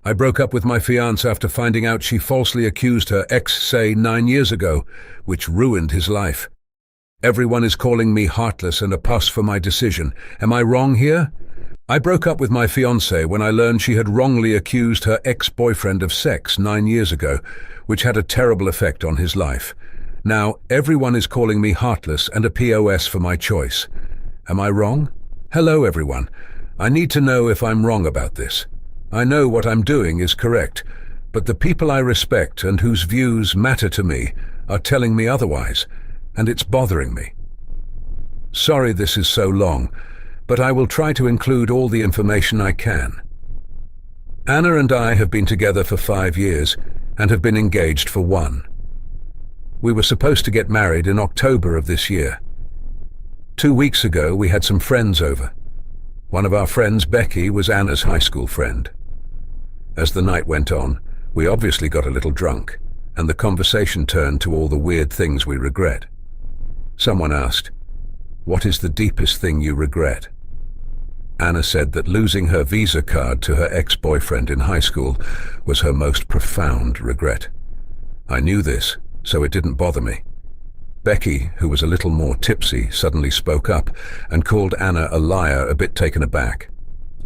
I broke up with my fiancé after finding out she falsely accused her ex, say, 9 years ago, which ruined his life. Everyone is calling me heartless and a puss for my decision. Am I wrong here? I broke up with my fiancé when I learned she had wrongly accused her ex-boyfriend of sex 9 years ago, which had a terrible effect on his life. Now, everyone is calling me heartless and a POS for my choice. Am I wrong? Hello, everyone. I need to know if I'm wrong about this. I know what I'm doing is correct, but the people I respect and whose views matter to me are telling me otherwise, and it's bothering me. Sorry this is so long, but I will try to include all the information I can. Anna and I have been together for 5 years and have been engaged for 1. We were supposed to get married in October of this year. 2 weeks ago, we had some friends over. One of our friends, Becky, was Anna's high school friend. As the night went on, we obviously got a little drunk, and the conversation turned to all the weird things we regret. Someone asked, "What is the deepest thing you regret?" Anna said that losing her Visa card to her ex-boyfriend in high school was her most profound regret. I knew this, so it didn't bother me. Becky, who was a little more tipsy, suddenly spoke up and called Anna a liar, a bit taken aback.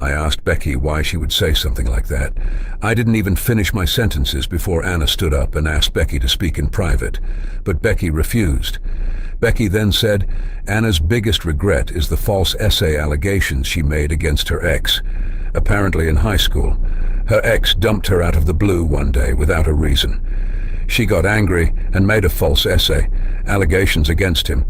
I asked Becky why she would say something like that. I didn't even finish my sentences before Anna stood up and asked Becky to speak in private, but Becky refused. Becky then said Anna's biggest regret is the false essay allegations she made against her ex. Apparently in high school, her ex dumped her out of the blue one day without a reason. She got angry and made a false essay, allegations against him.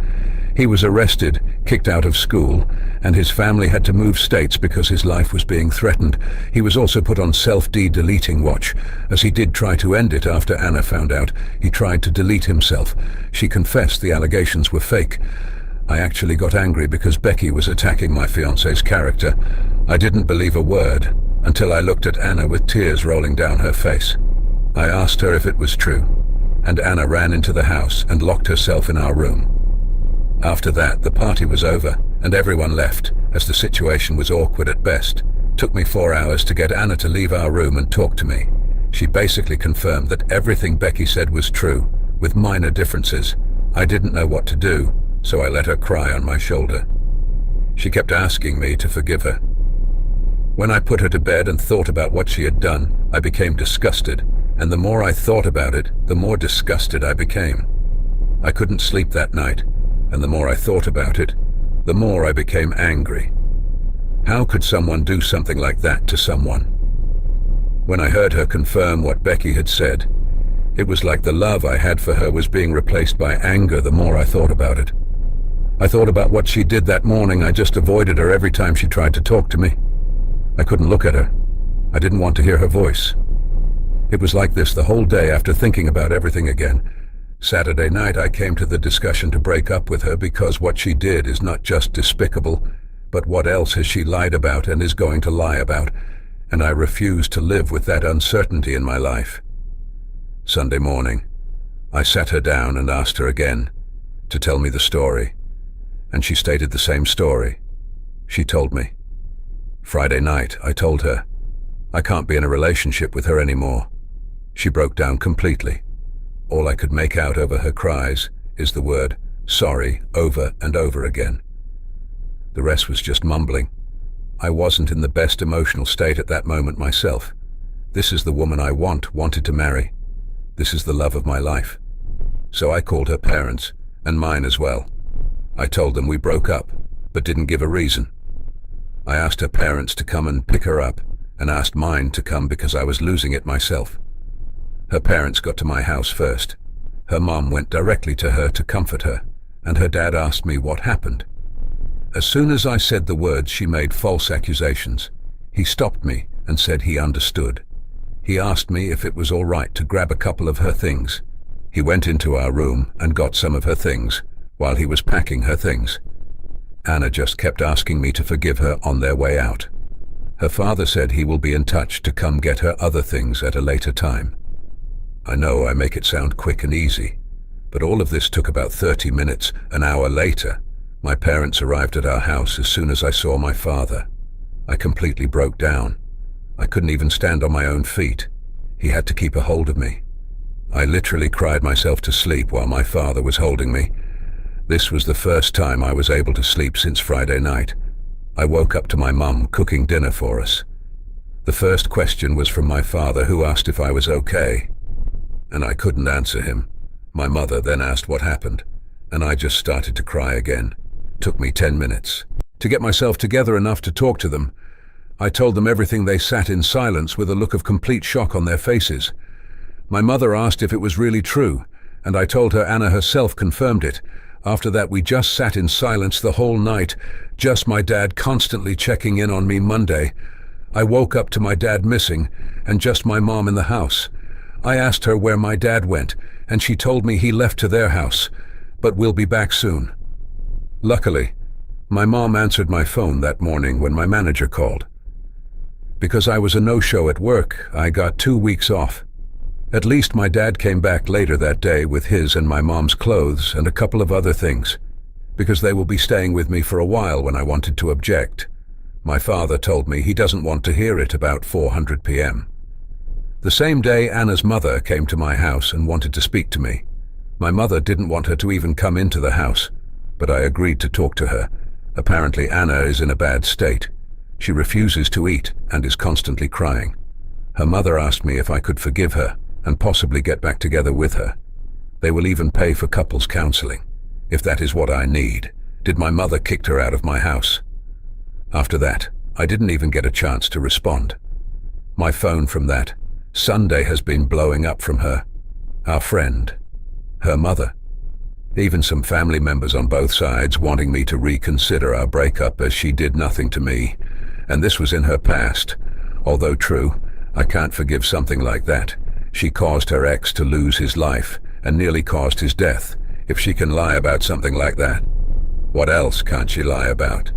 He was arrested, kicked out of school, and his family had to move states because his life was being threatened. He was also put on self-deleting watch, as he did try to end it after Anna found out. He tried to delete himself. She confessed the allegations were fake. I actually got angry because Becky was attacking my fiancé's character. I didn't believe a word until I looked at Anna with tears rolling down her face. I asked her if it was true, and Anna ran into the house and locked herself in our room. After that, the party was over, and everyone left, as the situation was awkward at best. It took me 4 hours to get Anna to leave our room and talk to me. She basically confirmed that everything Becky said was true, with minor differences. I didn't know what to do, so I let her cry on my shoulder. She kept asking me to forgive her. When I put her to bed and thought about what she had done, I became disgusted, and the more I thought about it, the more disgusted I became. I couldn't sleep that night, and the more I thought about it, the more I became angry. How could someone do something like that to someone? When I heard her confirm what Becky had said, it was like the love I had for her was being replaced by anger the more I thought about it. I thought about what she did that morning. I just avoided her every time she tried to talk to me. I couldn't look at her. I didn't want to hear her voice. It was like this the whole day after thinking about everything again. Saturday night I came to the discussion to break up with her because what she did is not just despicable, but what else has she lied about and is going to lie about, and I refuse to live with that uncertainty in my life. Sunday morning, I sat her down and asked her again to tell me the story, and she stated the same story. She told me. Friday night, I told her I can't be in a relationship with her anymore. She broke down completely. All I could make out over her cries is the word sorry over and over again. The rest was just mumbling. I wasn't in the best emotional state at that moment myself. This is the woman I wanted to marry. This is the love of my life. So I called her parents, and mine as well. I told them we broke up, but didn't give a reason. I asked her parents to come and pick her up, and asked mine to come because I was losing it myself. Her parents got to my house first. Her mom went directly to her to comfort her, and her dad asked me what happened. As soon as I said the words, she made false accusations. He stopped me and said he understood. He asked me if it was all right to grab a couple of her things. He went into our room and got some of her things while he was packing her things. Anna just kept asking me to forgive her on their way out. Her father said he will be in touch to come get her other things at a later time. I know I make it sound quick and easy, but all of this took about 30 minutes. An hour later, my parents arrived at our house as soon as I saw my father. I completely broke down. I couldn't even stand on my own feet. He had to keep a hold of me. I literally cried myself to sleep while my father was holding me. This was the first time I was able to sleep since Friday night. I woke up to my mum cooking dinner for us. The first question was from my father, who asked if I was okay, and I couldn't answer him. My mother then asked what happened, and I just started to cry again. Took me 10 minutes to get myself together enough to talk to them. I told them everything. They sat in silence with a look of complete shock on their faces. My mother asked if it was really true, and I told her Anna herself confirmed it. After that, we just sat in silence the whole night, just my dad constantly checking in on me. Monday, I woke up to my dad missing and just my mom in the house. I asked her where my dad went, and she told me he left to their house, but will be back soon. Luckily, my mom answered my phone that morning when my manager called. Because I was a no-show at work, I got 2 weeks off. At least my dad came back later that day with his and my mom's clothes and a couple of other things, because they will be staying with me for a while when I wanted to object. My father told me he doesn't want to hear it about 4:00 p.m. The same day, Anna's mother came to my house and wanted to speak to me. My mother didn't want her to even come into the house, but I agreed to talk to her. Apparently Anna is in a bad state. She refuses to eat and is constantly crying. Her mother asked me if I could forgive her and possibly get back together with her. They will even pay for couples counseling, if that is what I need. Did my mother kicked her out of my house? After that, I didn't even get a chance to respond. My phone from that Sunday has been blowing up from her, our friend, her mother, even some family members on both sides wanting me to reconsider our breakup, as she did nothing to me, and this was in her past. Although true, I can't forgive something like that. She caused her ex to lose his life and nearly caused his death. If she can lie about something like that, what else can't she lie about?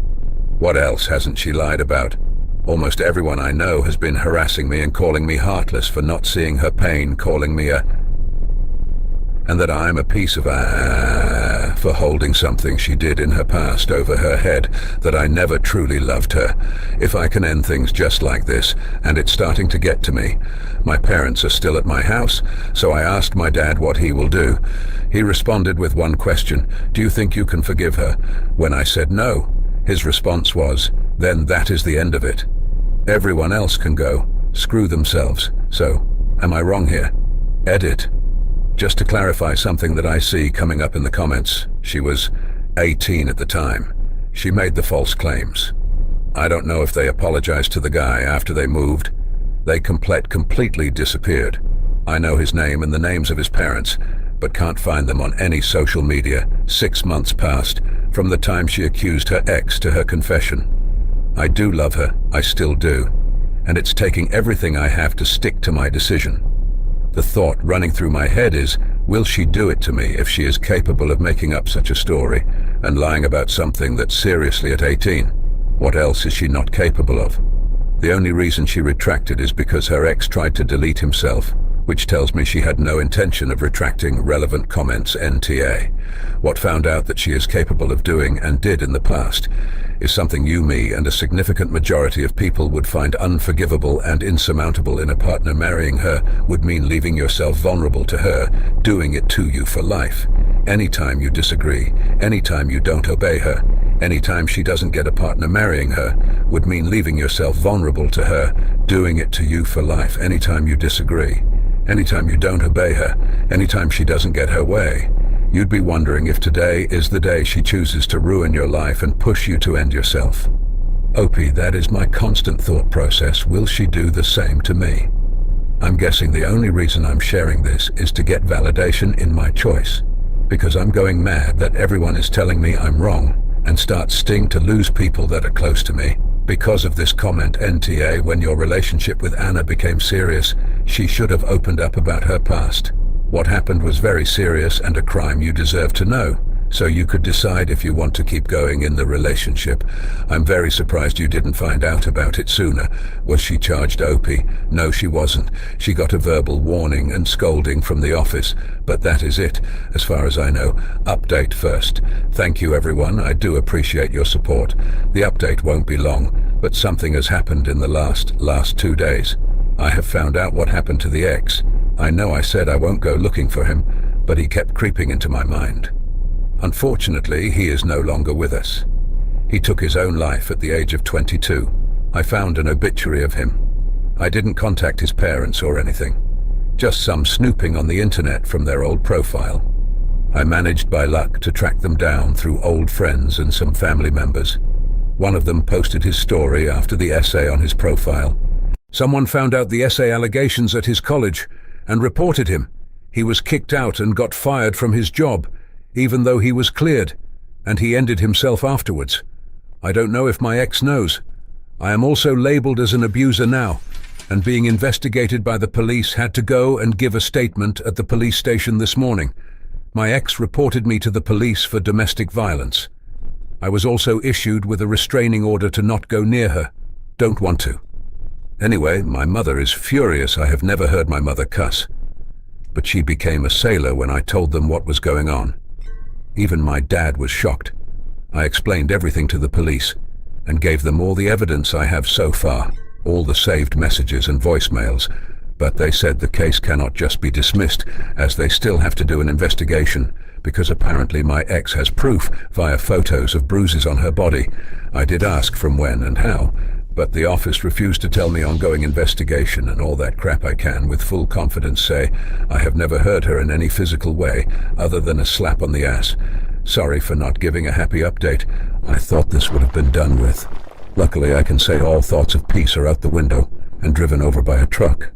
What else hasn't she lied about? Almost everyone I know has been harassing me and calling me heartless for not seeing her pain, calling me and that I'm a piece of for holding something she did in her past over her head, that I never truly loved her. If I can end things just like this, and it's starting to get to me. My parents are still at my house, so I asked my dad what he will do. He responded with one question: do you think you can forgive her? When I said no, his response was, then that is the end of it. Everyone else can go screw themselves. So, am I wrong here? Edit. Just to clarify something that I see coming up in the comments, she was 18 at the time. She made the false claims. I don't know if they apologized to the guy after they moved. They completely disappeared. I know his name and the names of his parents, but can't find them on any social media. 6 months passed from the time she accused her ex to her confession. I do love her, I still do, and it's taking everything I have to stick to my decision. The thought running through my head is, will she do it to me if she is capable of making up such a story and lying about something that's seriously at 18? What else is she not capable of? The only reason she retracted is because her ex tried to delete himself, which tells me she had no intention of retracting relevant comments. NTA. What found out that she is capable of doing and did in the past is something you, me, and a significant majority of people would find unforgivable and insurmountable in a partner. Marrying her would mean leaving yourself vulnerable to her, doing it to you for life. Anytime you disagree, anytime you don't obey her, anytime she doesn't get a partner, marrying her would mean leaving yourself vulnerable to her, doing it to you for life. Anytime you disagree, anytime you don't obey her, anytime she doesn't get her way, you'd be wondering if today is the day she chooses to ruin your life and push you to end yourself. Opie, that is my constant thought process. Will she do the same to me? I'm guessing the only reason I'm sharing this is to get validation in my choice, because I'm going mad that everyone is telling me I'm wrong, and start sting to lose people that are close to me. Because of this comment. NTA. When your relationship with Anna became serious, she should have opened up about her past. What happened was very serious and a crime you deserve to know, so you could decide if you want to keep going in the relationship. I'm very surprised you didn't find out about it sooner. Was she charged, Opie? No, she wasn't. She got a verbal warning and scolding from the office, but that is it, as far as I know. Update first. Thank you, everyone. I do appreciate your support. The update won't be long. But something has happened in the last 2 days. I have found out what happened to the ex. I know I said I won't go looking for him, but he kept creeping into my mind. Unfortunately, he is no longer with us. He took his own life at the age of 22. I found an obituary of him. I didn't contact his parents or anything. Just some snooping on the internet from their old profile. I managed by luck to track them down through old friends and some family members. One of them posted his story after the essay on his profile. Someone found out the essay allegations at his college and reported him. He was kicked out and got fired from his job, even though he was cleared, and he ended himself afterwards. I don't know if my ex knows. I am also labeled as an abuser now, and being investigated by the police. Had to go and give a statement at the police station this morning. My ex reported me to the police for domestic violence. I was also issued with a restraining order to not go near her. Don't want to. Anyway, my mother is furious. I have never heard my mother cuss. But she became a sailor when I told them what was going on. Even my dad was shocked. I explained everything to the police and gave them all the evidence I have so far, all the saved messages and voicemails, but they said the case cannot just be dismissed, as they still have to do an investigation, because apparently my ex has proof via photos of bruises on her body. I did ask from when and how, but the office refused to tell me ongoing investigation and all that crap. I can, with full confidence, say I have never hurt her in any physical way other than a slap on the ass. Sorry for not giving a happy update. I thought this would have been done with. Luckily, I can say all thoughts of peace are out the window and driven over by a truck.